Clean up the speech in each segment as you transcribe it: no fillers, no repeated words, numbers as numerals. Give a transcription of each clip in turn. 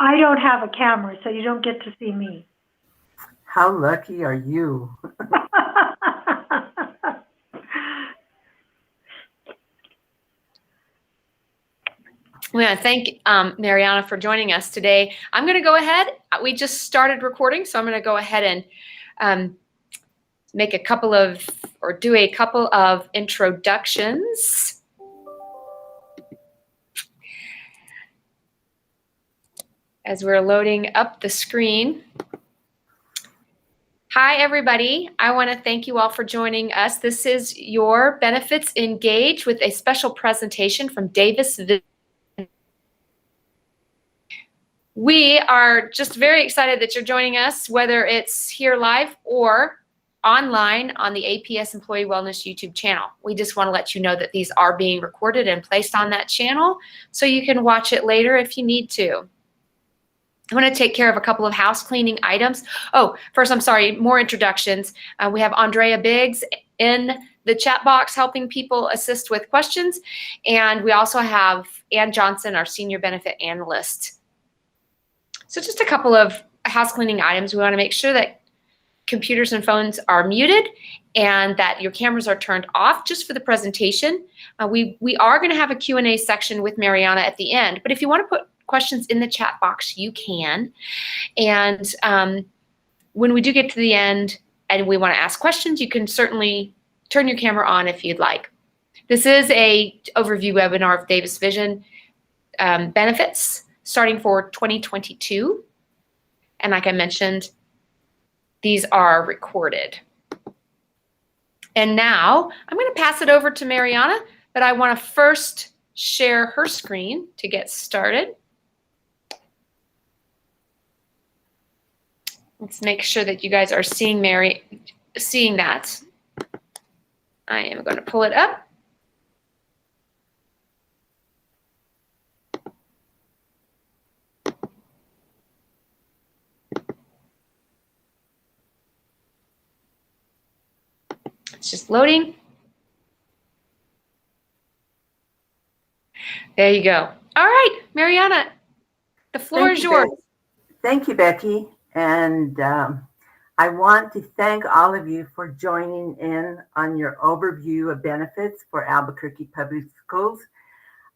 I don't have a camera, so you don't get to see me. How lucky are you? We want to thank Mariana for joining us today. I'm going to go ahead. We just started recording, so I'm going to go ahead and make a couple of, or do a couple of introductions. As we're loading up the screen. Hi, everybody. I want to thank you all for joining us. This is your Benefits Engage with a special presentation from Davis Vision. We are just very excited that you're joining us, whether it's here live or online on the APS Employee Wellness YouTube channel. We just want to let you know that these are being recorded and placed on that channel so you can watch it later if you need to. I want to take care of a couple of house cleaning items. Oh, first, I'm sorry, more introductions. We have Andrea Biggs in the chat box helping people assist with questions. And we also have Ann Johnson, our Senior Benefit Analyst. So just a couple of house cleaning items. We want to make sure that computers and phones are muted and that your cameras are turned off just for the presentation. We are going to have a Q&A section with Mariana at the end, but if you want to put questions in the chat box, you can. And when we do get to the end and we want to ask questions, you can certainly turn your camera on if you'd like. This is a overview webinar of Davis Vision benefits starting for 2022. And like I mentioned, these are recorded. And now I'm going to pass it over to Mariana, but I want to first share her screen to get started. Let's make sure that you guys are seeing that. I am going to pull it up. It's just loading. There you go. All right, Mariana, the floor is yours. Thank you, Becky. And I want to thank all of you for joining in on your overview of benefits for Albuquerque Public Schools.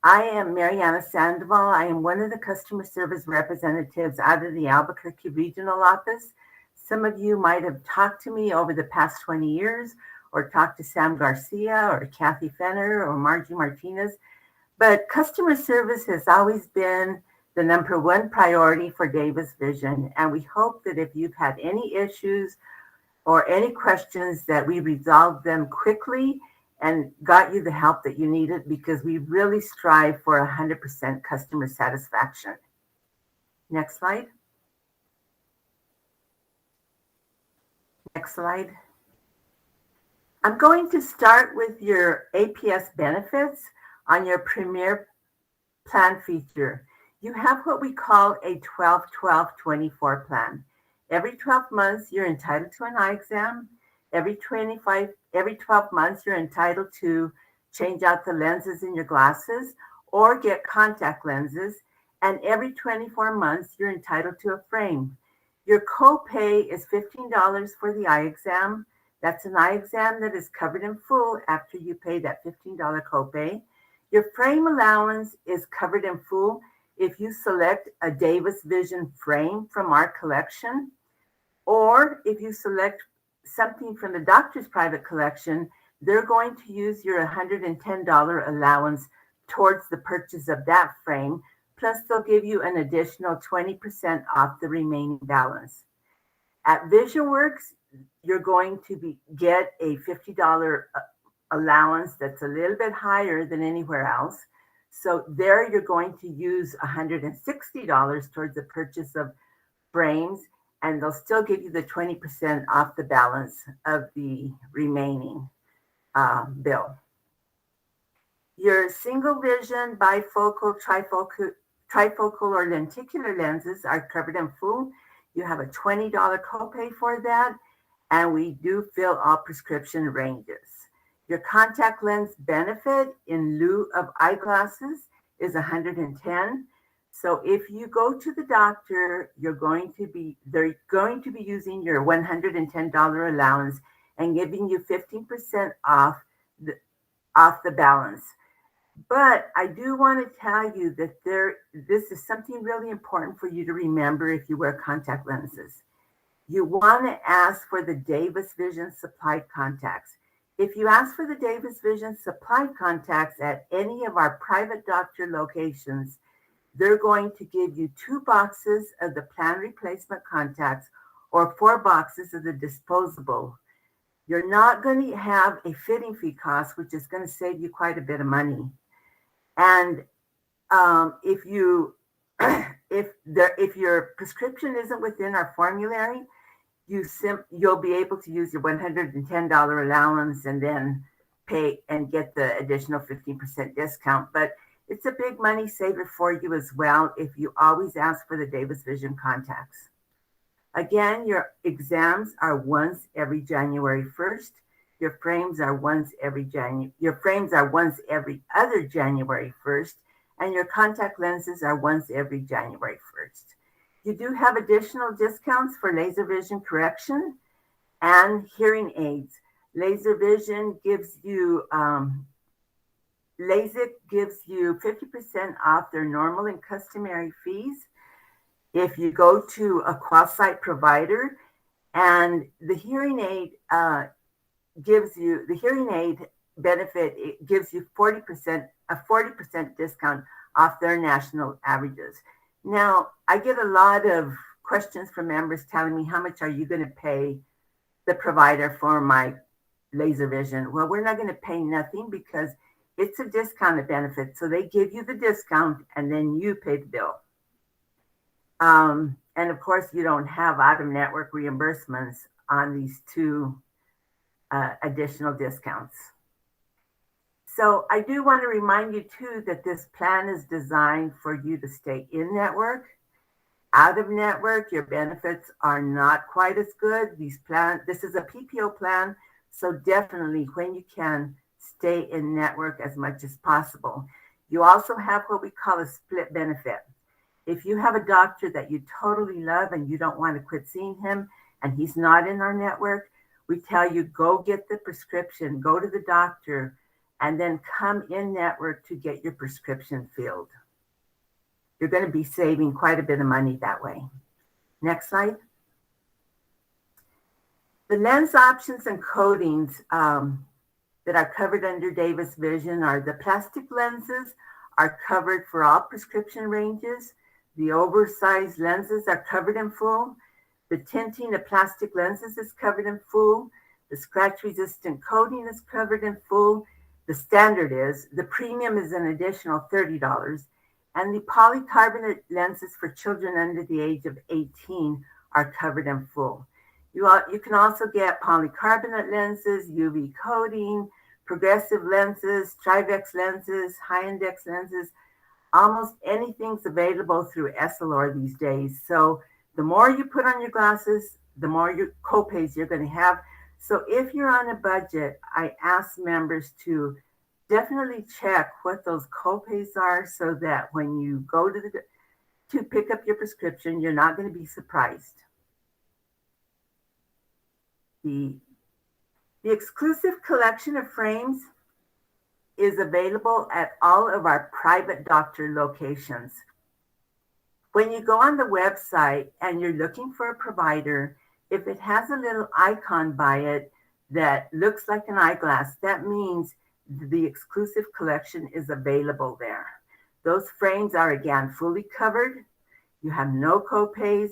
I am Mariana Sandoval. I am one of the customer service representatives out of the Albuquerque Regional Office. Some of you might have talked to me over the past 20 years or talked to Sam Garcia or Kathy Fenner or Margie Martinez. But customer service has always been the #1 priority for Davis Vision. And we hope that if you've had any issues or any questions that we resolved them quickly and got you the help that you needed, because we really strive for 100% customer satisfaction. Next slide. Next slide. I'm going to start with your APS benefits on your Premier Plan feature. You have what we call a 12-12-24 plan. Every 12 months, you're entitled to an eye exam. Every 12 months, you're entitled to change out the lenses in your glasses or get contact lenses. And every 24 months, you're entitled to a frame. Your copay is $15 for the eye exam. That's an eye exam that is covered in full after you pay that $15 copay. Your frame allowance is covered in full if you select a Davis Vision frame from our collection, or if you select something from the doctor's private collection, they're going to use your $110 allowance towards the purchase of that frame, plus they'll give you an additional 20% off the remaining balance. At VisionWorks, you're going to get a $50 allowance that's a little bit higher than anywhere else. So there you're going to use $160 towards the purchase of frames, and they'll still give you the 20% off the balance of the remaining bill. Your single vision, bifocal, trifocal, or lenticular lenses are covered in full. You have a $20 copay for that, and we do fill all prescription ranges. Your contact lens benefit in lieu of eyeglasses is $110. So if you go to the doctor, they're going to be using your $110 allowance and giving you 15% off the balance. But I do want to tell you that this is something really important for you to remember if you wear contact lenses. You want to ask for the Davis Vision supplied contacts. If you ask for the Davis Vision supplied contacts at any of our private doctor locations, they're going to give you 2 boxes of the plan replacement contacts or 4 boxes of the disposable. You're not going to have a fitting fee cost, which is going to save you quite a bit of money. And if your prescription isn't within our formulary, you'll be able to use your $110 allowance and then pay and get the additional 15% discount. But it's a big money saver for you as well if you always ask for the Davis Vision contacts. Again, your exams are once every January 1st. Your frames are once every other January 1st, and your contact lenses are once every January 1st. You do have additional discounts for laser vision correction and hearing aids. Laser vision gives you LASIK gives you 50% off their normal and customary fees if you go to a quasi-site provider, and the hearing aid benefit. It gives you a 40% discount off their national averages. Now, I get a lot of questions from members telling me, how much are you going to pay the provider for my laser vision? Well, we're not going to pay nothing because it's a discounted benefit. So they give you the discount and then you pay the bill. And of course, you don't have out-of-network reimbursements on these 2 additional discounts. So I do want to remind you too that this plan is designed for you to stay in network. Out of network, your benefits are not quite as good. This is a PPO plan, so definitely when you can, stay in network as much as possible. You also have what we call a split benefit. If you have a doctor that you totally love and you don't want to quit seeing him and he's not in our network, we tell you, go get the prescription, go to the doctor, and then come in network to get your prescription filled. You're going to be saving quite a bit of money that way. Next slide. The lens options and coatings that are covered under Davis Vision are the plastic lenses are covered for all prescription ranges. The oversized lenses are covered in full. The tinting of plastic lenses is covered in full. The scratch-resistant coating is covered in full. The standard is. The premium is an additional $30. And the polycarbonate lenses for children under the age of 18 are covered in full. You can also get polycarbonate lenses, UV coating, progressive lenses, Trivex lenses, high-index lenses. Almost anything's available through Essilor these days. So the more you put on your glasses, the more your copays you're going to have. So if you're on a budget, I ask members to definitely check what those copays are so that when you go to pick up your prescription, you're not going to be surprised. The exclusive collection of frames is available at all of our private doctor locations. When you go on the website and you're looking for a provider, if it has a little icon by it that looks like an eyeglass, that means the exclusive collection is available there. Those frames are, again, fully covered. You have no copays.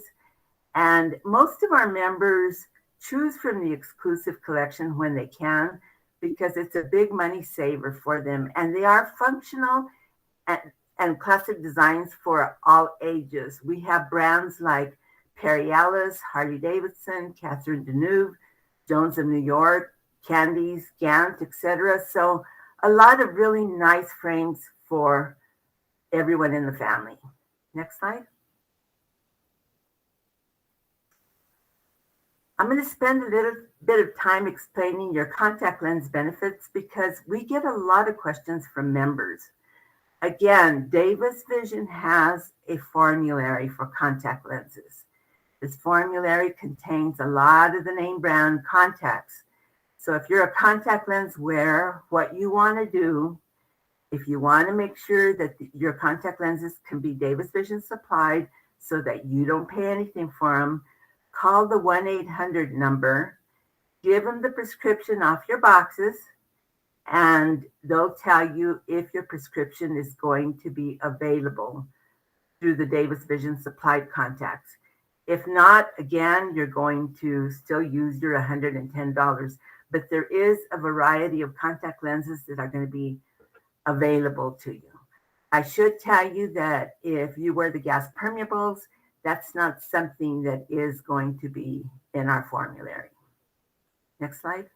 And most of our members choose from the exclusive collection when they can, because it's a big money saver for them. And they are functional and classic designs for all ages. We have brands like Perry Ellis, Harley Davidson, Catherine Deneuve, Jones of New York, Candies, Gant, etc. So a lot of really nice frames for everyone in the family. Next slide. I'm going to spend a little bit of time explaining your contact lens benefits because we get a lot of questions from members. Again, Davis Vision has a formulary for contact lenses. This formulary contains a lot of the name brand contacts. So if you're a contact lens wearer, what you want to do, if you want to make sure that your contact lenses can be Davis Vision supplied so that you don't pay anything for them, call the 1-800 number, give them the prescription off your boxes, and they'll tell you if your prescription is going to be available through the Davis Vision supplied contacts. If not, again, you're going to still use your $110, but there is a variety of contact lenses that are going to be available to you. I should tell you that if you wear the gas permeables, that's not something that is going to be in our formulary. Next slide.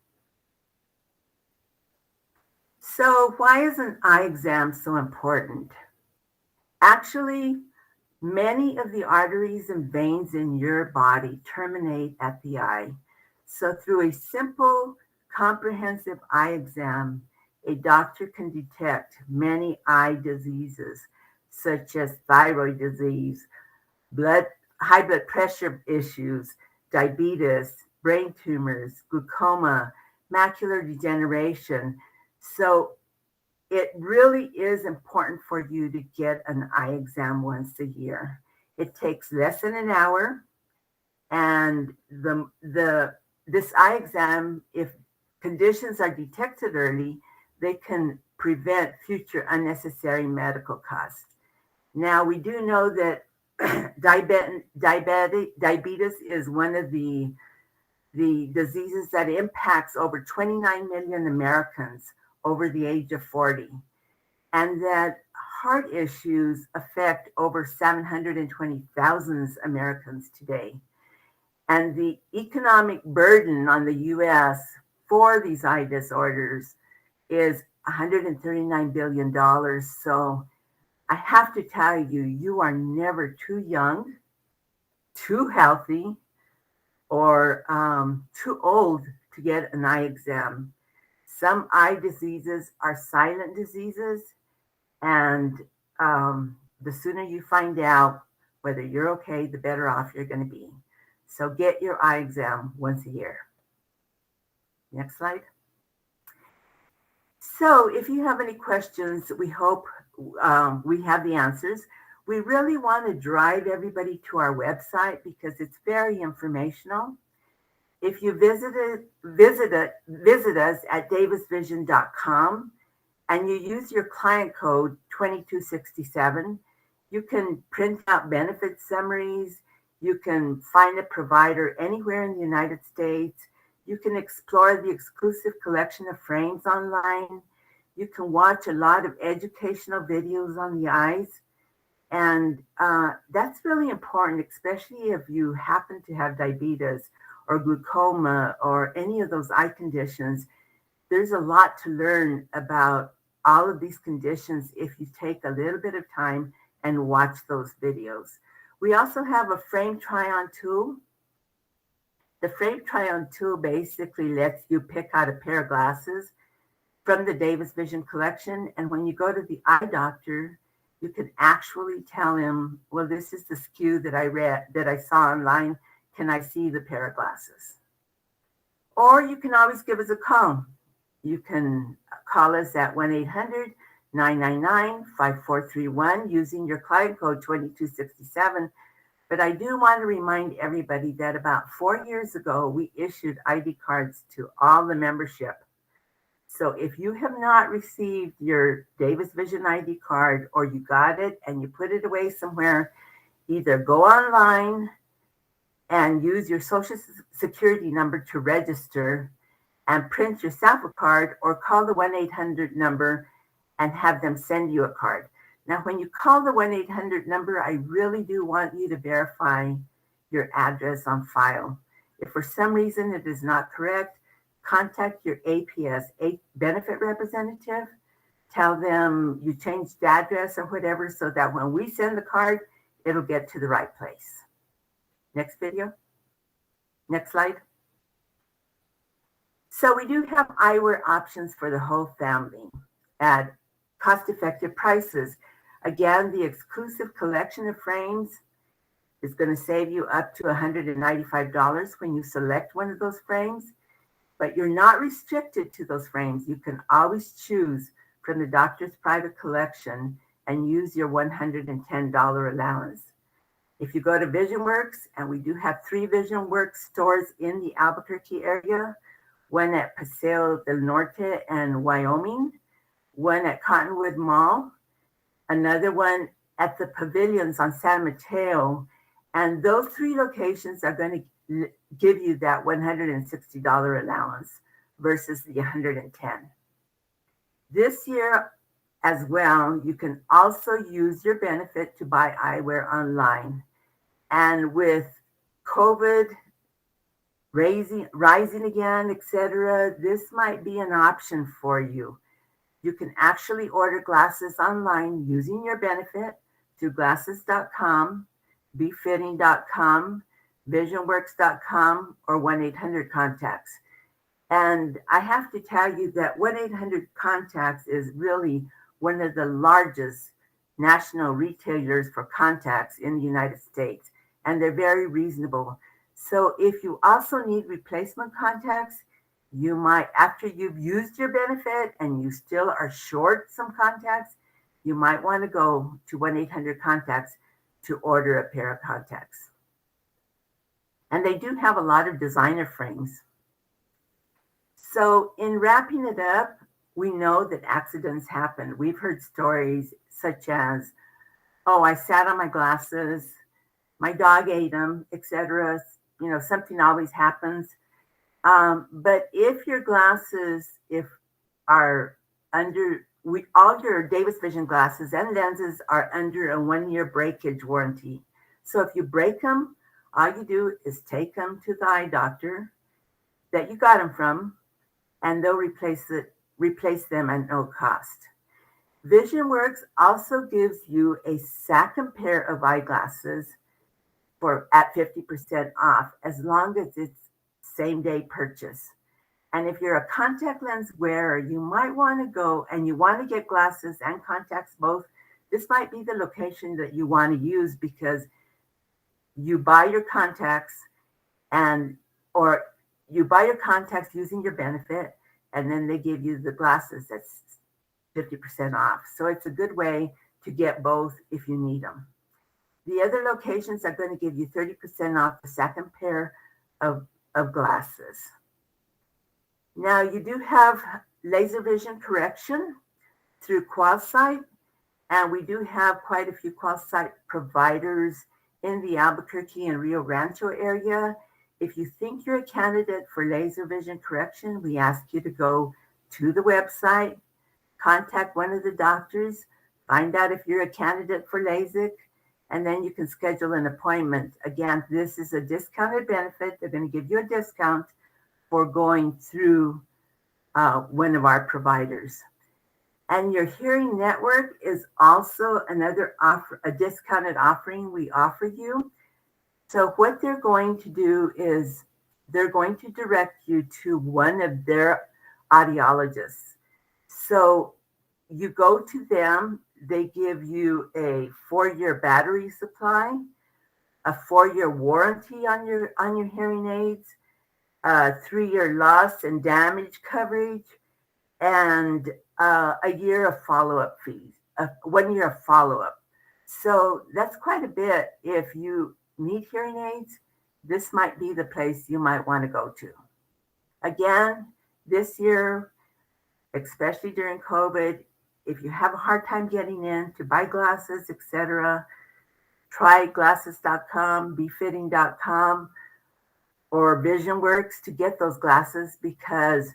So why is an eye exam so important? Actually, many of the arteries and veins in your body terminate at the eye. So through a simple, comprehensive eye exam, a doctor can detect many eye diseases, such as thyroid disease, high blood pressure issues, diabetes, brain tumors, glaucoma, macular degeneration. So it really is important for you to get an eye exam once a year. It takes less than an hour, and this eye exam, if conditions are detected early, they can prevent future unnecessary medical costs. Now, we do know that diabetes is one of the diseases that impacts over 29 million Americans over the age of 40, and that heart issues affect over 720,000 Americans today. And the economic burden on the U.S. for these eye disorders is $139 billion. So I have to tell you, you are never too young, too healthy, or too old to get an eye exam. Some eye diseases are silent diseases, and the sooner you find out whether you're okay, the better off you're going to be. So get your eye exam once a year. Next slide. So if you have any questions, we hope we have the answers. We really want to drive everybody to our website because it's very informational. If you visit us at davisvision.com and you use your client code 2267, you can print out benefit summaries. You can find a provider anywhere in the United States. You can explore the exclusive collection of frames online. You can watch a lot of educational videos on the eyes. And that's really important, especially if you happen to have diabetes or glaucoma or any of those eye conditions. There's a lot to learn about all of these conditions if you take a little bit of time and watch those videos. We also have a frame try-on tool. The frame try-on tool basically lets you pick out a pair of glasses from the Davis Vision collection. And when you go to the eye doctor, you can actually tell him, well, this is the SKU that I saw online. Can I see the pair of glasses? Or you can always give us a call. You can call us at 1-800-999-5431 using your client code 2267. But I do want to remind everybody that about 4 years ago, we issued ID cards to all the membership. So if you have not received your Davis Vision ID card, or you got it and you put it away somewhere, either go online and use your Social Security number to register and print yourself a card, or call the 1-800 number and have them send you a card. Now, when you call the 1-800 number, I really do want you to verify your address on file. If for some reason it is not correct, contact your APS benefit representative. Tell them you changed the address or whatever, so that when we send the card, it'll get to the right place. Next video. Next slide. So we do have eyewear options for the whole family at cost-effective prices. Again, the exclusive collection of frames is going to save you up to $195 when you select one of those frames, but you're not restricted to those frames. You can always choose from the doctor's private collection and use your $110 allowance. If you go to VisionWorks, and we do have 3 VisionWorks stores in the Albuquerque area, one at Paseo del Norte and Wyoming, one at Cottonwood Mall, another one at the Pavilions on San Mateo, and those 3 locations are going to give you that $160 allowance versus the $110. This year as well, you can also use your benefit to buy eyewear online. And with COVID rising again, etc., this might be an option for you. You can actually order glasses online using your benefit through glasses.com, befitting.com, visionworks.com, or 1-800-CONTACTS. And I have to tell you that 1-800-CONTACTS is really one of the largest national retailers for contacts in the United States, and they're very reasonable. So if you also need replacement contacts, you might, after you've used your benefit and you still are short some contacts, you might want to go to 1-800-CONTACTS to order a pair of contacts. And they do have a lot of designer frames. So in wrapping it up, we know that accidents happen. We've heard stories such as, oh, I sat on my glasses, my dog ate them, etc. You know, something always happens. But if your glasses, are under, all your Davis Vision glasses and lenses are under a 1-year breakage warranty. So if you break them, all you do is take them to the eye doctor that you got them from, and they'll replace them at no cost. VisionWorks also gives you a second pair of eyeglasses at 50% off, as long as it's same day purchase. And if you're a contact lens wearer, you might want to go and you want to get glasses and contacts both. This might be the location that you want to use, because you buy your contacts or you buy your contacts using your benefit, and then they give you the glasses that's 50% off. So it's a good way to get both if you need them. The other locations are going to give you 30% off the second pair of glasses. Now, you do have laser vision correction through QualSight, and we do have quite a few QualSight providers in the Albuquerque and Rio Rancho area. If you think you're a candidate for laser vision correction, we ask you to go to the website, contact one of the doctors, find out if you're a candidate for LASIK, and then you can schedule an appointment. Again, this is a discounted benefit. They're going to give you a discount for going through one of our providers. And your hearing network is also another offer, a discounted offering we offer you. So what they're going to do is they're going to direct you to one of their audiologists. So you go to them, they give you a 4-year battery supply, a 4-year warranty on your hearing aids, 3-year loss and damage coverage, and a year of follow-up fees, 1 year of follow-up. So that's quite a bit. If you need hearing aids, this might be the place you might want to go to. Again, this year, especially during COVID, if you have a hard time getting in to buy glasses, etc., try glasses.com, befitting.com, or VisionWorks to get those glasses, because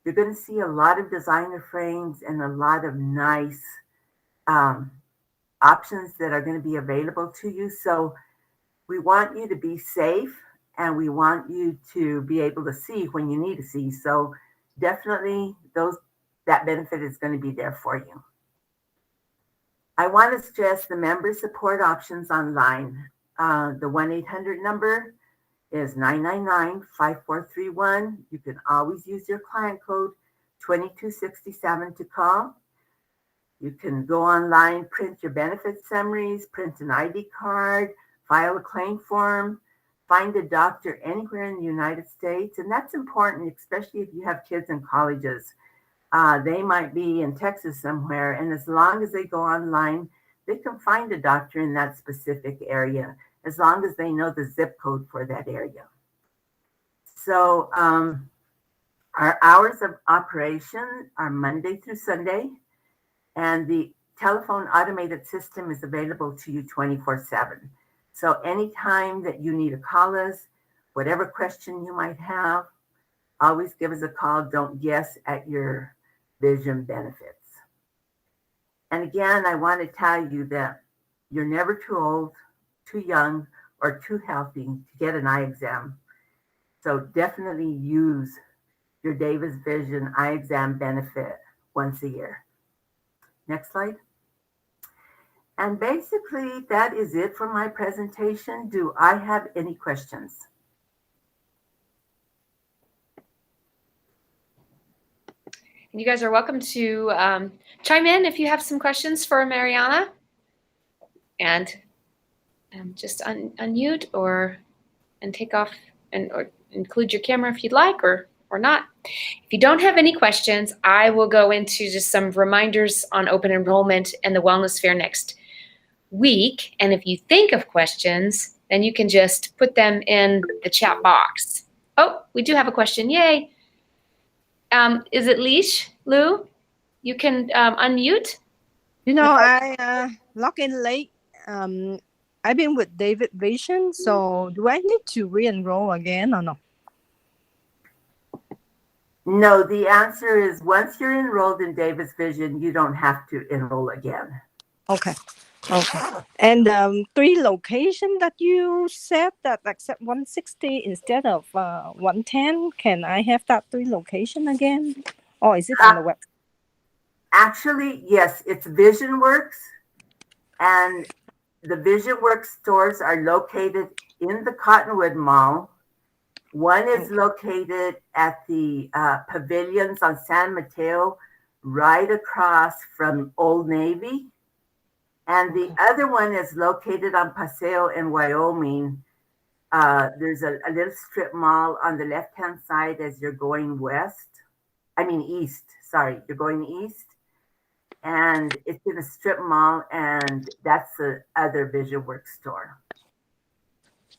you're going to see a lot of designer frames and a lot of nice options that are going to be available to you. So we want you to be safe, and we want you to be able to see when you need to see. So definitely that benefit is going to be there for you. I want to stress the member support options online. The 1-800 number is 999-5431. You can always use your client code 2267 to call. You can go online, print your benefit summaries, print an ID card, file a claim form, find a doctor anywhere in the United States. And that's important, especially if you have kids in colleges. They might be in Texas somewhere, and as long as they go online, they can find a doctor in that specific area, as long as they know the zip code for that area. So our hours of operation are Monday through Sunday, and the telephone automated system is available to you 24/7. So anytime that you need to call us, whatever question you might have, always give us a call. Don't guess at your vision benefits. And again, I want to tell you that you're never too old, too young, or too healthy to get an eye exam. So definitely use your Davis Vision eye exam benefit once a year. Next slide. And basically, that is it for my presentation. Do I have any questions? And you guys are welcome to chime in if you have some questions for Mariana. And just unmute and take off or include your camera if you'd like or not. If you don't have any questions, I will go into just some reminders on open enrollment and the wellness fair next week. And if you think of questions, then you can just put them in the chat box. Oh, we do have a question. Yay. Is it Leash, Lou? You can unmute. You know, I log in late. I've been with David Vision, so do I need to re-enroll again or no? No, the answer is once you're enrolled in Davis Vision, you don't have to enroll again. Okay. And 3 locations that you said that accept 160 instead of 110, can I have that 3 location again? Or is it on the web? Actually, yes, it's VisionWorks, and the VisionWorks stores are located in the Cottonwood Mall. One is located at the pavilions on San Mateo, right across from Old Navy. And the other one is located on Paseo in Wyoming. There's a little strip mall on the left-hand side as you're going east. Sorry, you're going east. And it's in a strip mall, and that's the other VisionWorks store.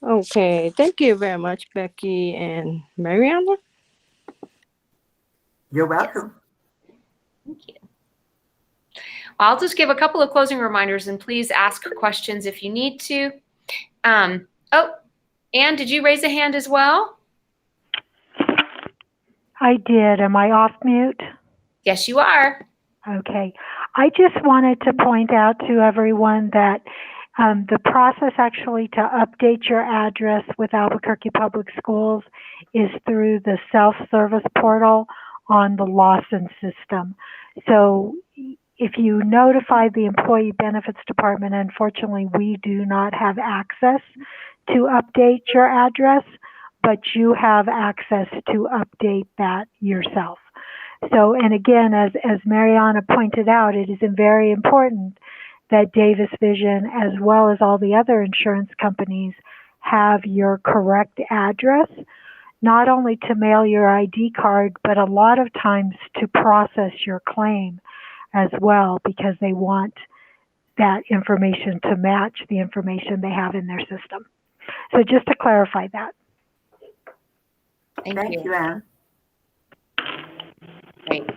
Okay, thank you very much, Becky and Mariana. You're welcome. Thank you. I'll just give a couple of closing reminders, and please ask questions if you need to. Oh, Anne, did you raise a hand as well? I did. Am I off mute? Yes, you are. Okay. I just wanted to point out to everyone that the process actually to update your address with Albuquerque Public Schools is through the self-service portal on the Lawson system. So if you notify the Employee Benefits Department, unfortunately, we do not have access to update your address, but you have access to update that yourself. So, and again, as Mariana pointed out, it is very important that Davis Vision, as well as all the other insurance companies, have your correct address, not only to mail your ID card, but a lot of times to process your claim as well, because they want that information to match the information they have in their system. So just to clarify that. Thank you, Anne. Great.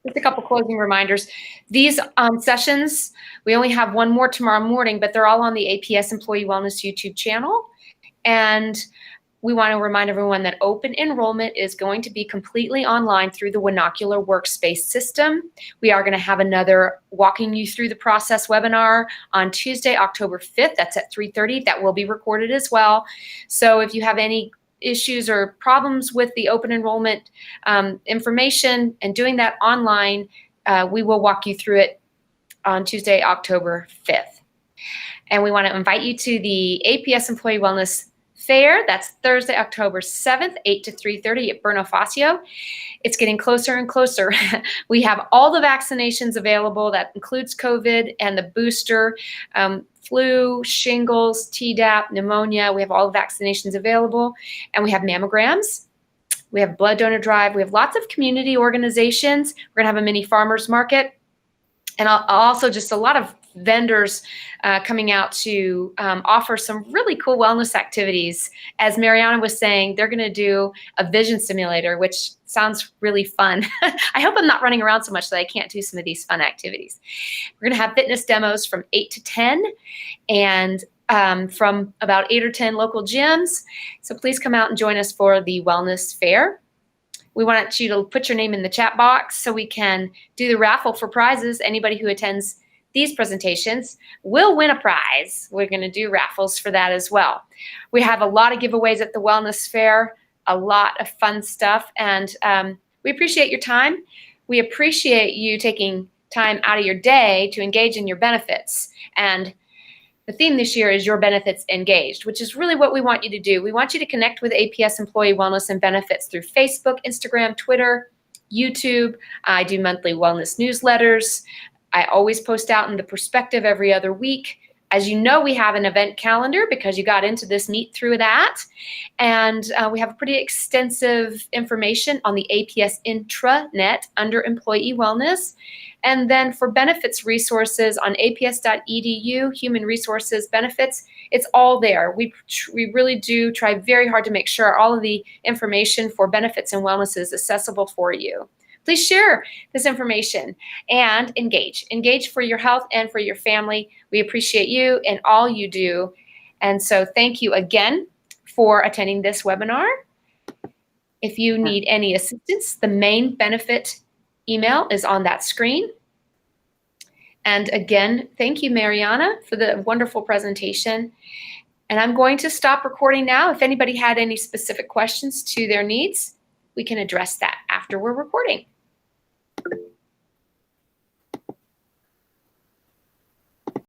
Just a couple closing reminders. These sessions, we only have one more tomorrow morning, but they're all on the APS Employee Wellness YouTube channel. And we want to remind everyone that open enrollment is going to be completely online through the Winocular Workspace system. We are going to have another walking you through the process webinar on Tuesday, October 5th. That's at 3:30. That will be recorded as well. So if you have any issues or problems with the open enrollment information and doing that online, we will walk you through it on Tuesday, October 5th. And we want to invite you to the APS Employee Wellness Fair. That's Thursday, October 7th, 8 to 3:30 at Berno Facio. It's getting closer and closer. We have all the vaccinations available. That includes COVID and the booster, flu, shingles, Tdap, pneumonia. We have all the vaccinations available. And we have mammograms. We have blood donor drive. We have lots of community organizations. We're going to have a mini farmers market. And also just a lot of vendors coming out to offer some really cool wellness activities. As Mariana was saying, they're going to do a vision simulator, which sounds really fun. I hope I'm not running around so much that I can't do some of these fun activities. We're going to have fitness demos from 8 to 10 and from about 8 or 10 local gyms. So please come out and join us for the Wellness Fair. We want you to put your name in the chat box so we can do the raffle for prizes. Anybody who attends these presentations will win a prize. We're going to do raffles for that as well. We have a lot of giveaways at the Wellness Fair, a lot of fun stuff, and we appreciate your time. We appreciate you taking time out of your day to engage in your benefits. And the theme this year is Your Benefits Engaged, which is really what we want you to do. We want you to connect with APS Employee Wellness and Benefits through Facebook, Instagram, Twitter, YouTube. I do monthly wellness newsletters. I always post out in the Perspective every other week. As you know, we have an event calendar because you got into this meet through that. And we have pretty extensive information on the APS intranet under Employee Wellness. And then for benefits resources on aps.edu, human resources benefits, it's all there. We really do try very hard to make sure all of the information for benefits and wellness is accessible for you. Please share this information and engage. Engage for your health and for your family. We appreciate you and all you do. And so thank you again for attending this webinar. If you need any assistance, the main benefit email is on that screen. And again, thank you, Mariana, for the wonderful presentation. And I'm going to stop recording now. If anybody had any specific questions to their needs, we can address that after we're recording.